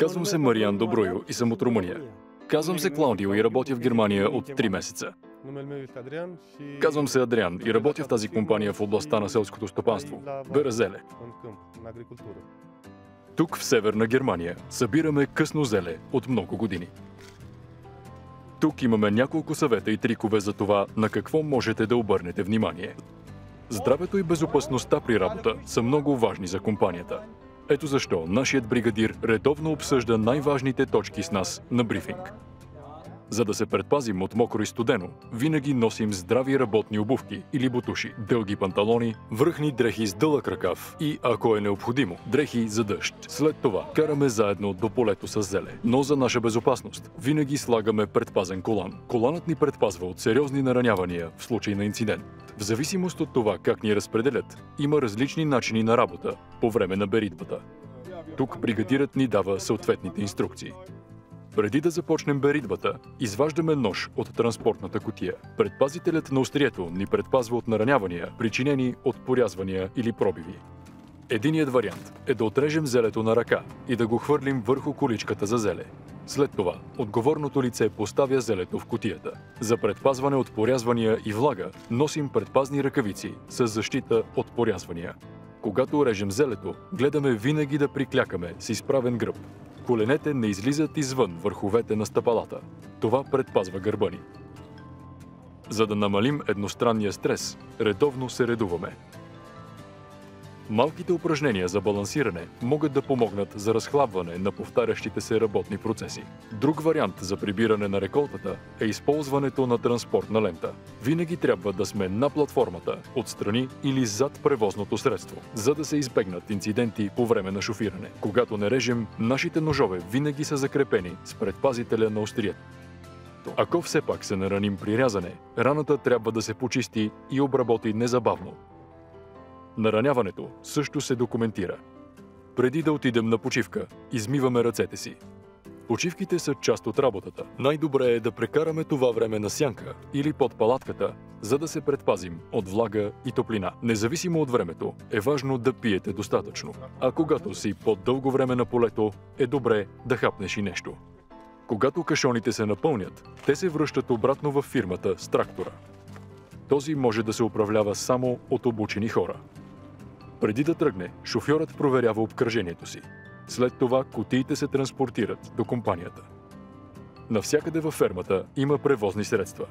Казвам се Мариан Добройо и съм от Румъния. Казвам се Клаудио и работя в Германия от 3 месеца. Казвам се Адриан и работя в тази компания в областта на селското стопанство, Березеле. Тук в Северна Германия събираме късно зеле от много години. Тук имаме няколко съвета и трикове за това на какво можете да обърнете внимание. Здравето и безопасността при работа са много важни за компанията. Ето защо нашият бригадир редовно обсъжда най-важните точки с нас на брифинг. За да се предпазим от мокро и студено, винаги носим здрави работни обувки или бутуши, дълги панталони, връхни дрехи с дълъг ръкав и, ако е необходимо, дрехи за дъжд. След това караме заедно до полето с зеле. Но за наша безопасност винаги слагаме предпазен колан. Коланът ни предпазва от сериозни наранявания в случай на инцидент. В зависимост от това как ни разпределят, има различни начини на работа по време на беритбата. Тук бригадирът ни дава съответните инструкции. Преди да започнем беритбата, изваждаме нож от транспортната кутия. Предпазителят на острието ни предпазва от наранявания, причинени от порязвания или пробиви. Единият вариант е да отрежем зелето на ръка и да го хвърлим върху количката за зеле. След това, отговорното лице поставя зелето в кутията. За предпазване от порязвания и влага, носим предпазни ръкавици с защита от порязвания. Когато режем зелето, гледаме винаги да приклякаме с изправен гръб. Коленете не излизат извън върховете на стъпалата. Това предпазва гърба ни. За да намалим едностранния стрес, редовно се редуваме. Малките упражнения за балансиране могат да помогнат за разхлабване на повтарящите се работни процеси. Друг вариант за прибиране на реколтата е използването на транспортна лента. Винаги трябва да сме на платформата, отстрани или зад превозното средство, за да се избегнат инциденти по време на шофиране. Когато не режем, нашите ножове винаги са закрепени с предпазителя на острието. Ако все пак се нараним при рязане, раната трябва да се почисти и обработи незабавно. Нараняването също се документира. Преди да отидем на почивка, измиваме ръцете си. Почивките са част от работата. Най-добре е да прекараме това време на сянка или под палатката, за да се предпазим от влага и топлина. Независимо от времето, е важно да пиете достатъчно. А когато си по-дълго време на полето, е добре да хапнеш и нещо. Когато кашоните се напълнят, те се връщат обратно в фирмата с трактора. Този може да се управлява само от обучени хора. Преди да тръгне, шофьорът проверява обкръжението си. След това кутиите се транспортират до компанията. Навсякъде във фермата има превозни средства.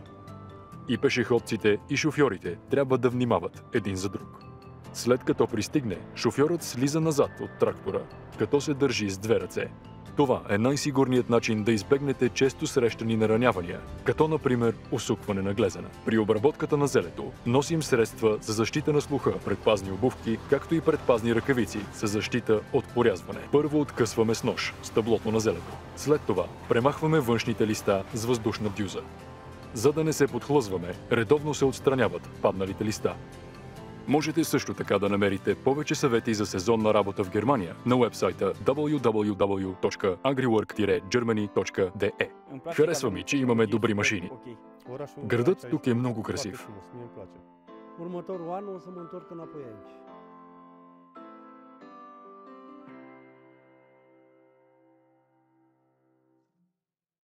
И пешеходците, и шофьорите трябва да внимават един за друг. След като пристигне, шофьорът слиза назад от трактора, като се държи с две ръце. Това е най-сигурният начин да избегнете често срещани наранявания, като например усукване на глезена. При обработката на зелето носим средства за защита на слуха, предпазни обувки, както и предпазни ръкавици за защита от порязване. Първо откъсваме с нож стъблото на зелето. След това премахваме външните листа с въздушна дюза. За да не се подхлъзваме, редовно се отстраняват падналите листа. Можете също така да намерите повече съвети за сезонна работа в Германия на уебсайта www.agriwork-germany.de. Харесва ми, че имаме добри машини. Градът тук е много красив.